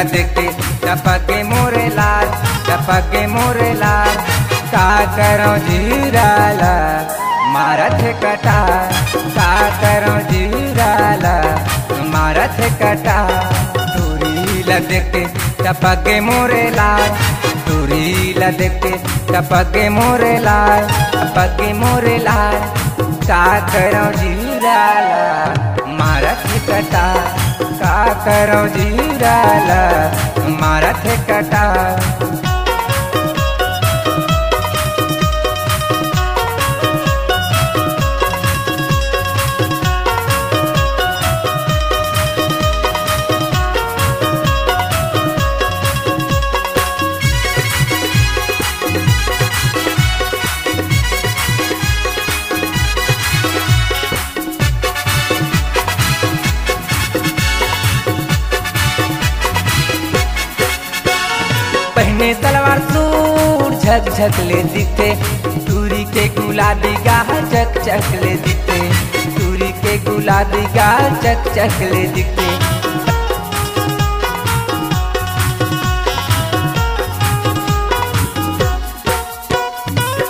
देखते टपके मोरे लाल, टपके मोरे लाल। का करो जीराला मारत कटा, का करो जीराला मारत कटा। टूरी ला देखते टपके मोरे लाल, टूरी ला देखते टपके मोरे लाल, टपके मोरे लाल। का करो जीराला मारत कटा, का करो जीराला मारत कटा। पहने सलवार सूट झक झक ले दिखते, टूरी के गुलाबी गाह चक चक ले दिखते, टूरी के गुलाबी गाह चक चक ले दिखते।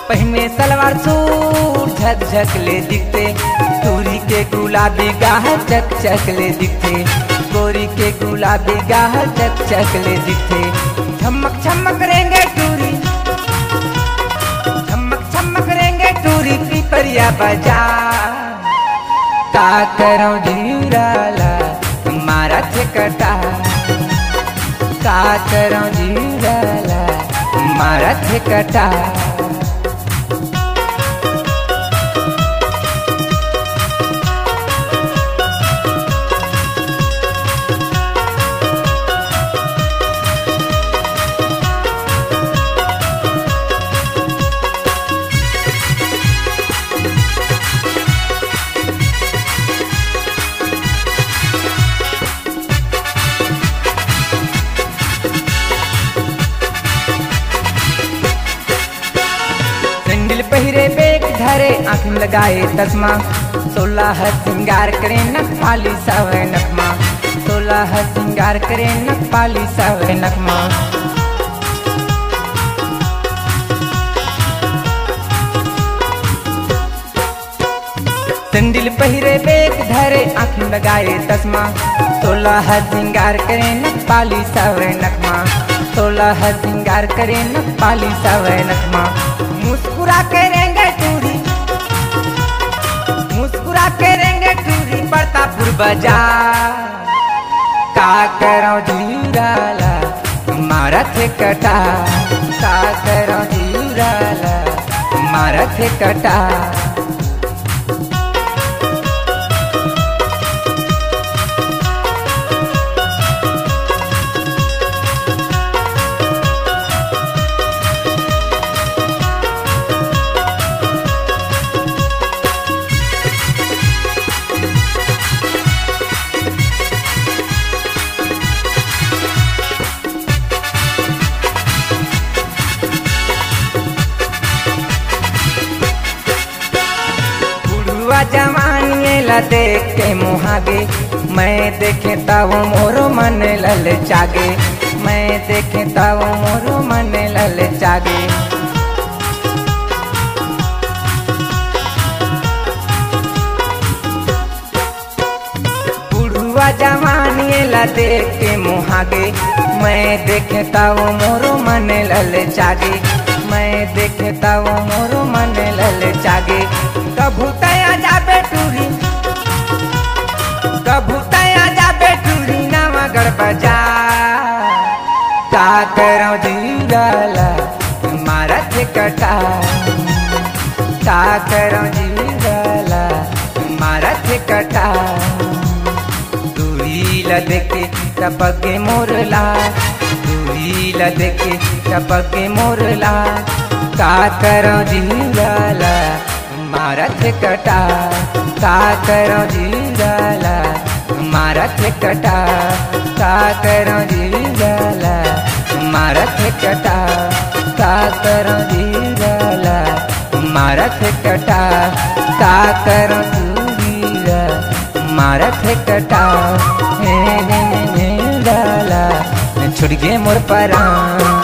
पहने सलवार सूट झक झक ले दिखते, टूरी के गुलाबी गाह चक चक ले दिखते, गोरी के गुलाबी गाह चक चक ले दिखते। झमक झमक रेंगे टूरी, झमक झमक रेंगे टूरी पिपरिया बजा। का करो जीराला मारत कटा, का करो जीराला मारत कटा। पहिरे बेग धरे आँख में लगाए तस्मा, 16 सिंगार करे नख पाली सावे नखमा, 16 सिंगार करे नख पाली सावे नखमा। सैंडल पहिरे बेग धरे आँख में लगाए तस्मा, 16 सिंगार करे नख पाली सावे नखमा, 16 सिंगार करे नख पाली सावे नखमा। मुस्कुरा करेंगे टूरी, मुस्कुरा करेंगे टूरी प्रतापपुर बाजार। का करो जीराला मारत कटा, का करो जीराला मारत कटा। जवानी ला देख के मुहागे, मैं देखे तब मोरो मन लल जागे, मैं देखे तब मोरो मन लल जागे। बुढ़वा जवानी ला देख के मुहागे, मैं देखे तब मोरो मन लल जागे, मैं देखे तब मोरो मन लल जागे। कभू तया जाबे टूरी, कभू तया जाबे टूरी नवागढ़ बाजार। का करो जीराला मारत कटा, का करो जीराला मारत कटा। टूरी ला देखे टपके मोरला, टूरी ला देखे टपके मोरला। का करो जीराला मारत कटा, का करो जीराला मारत कटा, का करो जीराला मारत कटा, का करो जीराला मारत कटा, का करो जीराला मारत कटा। हे डाला छुट गे मोर परान।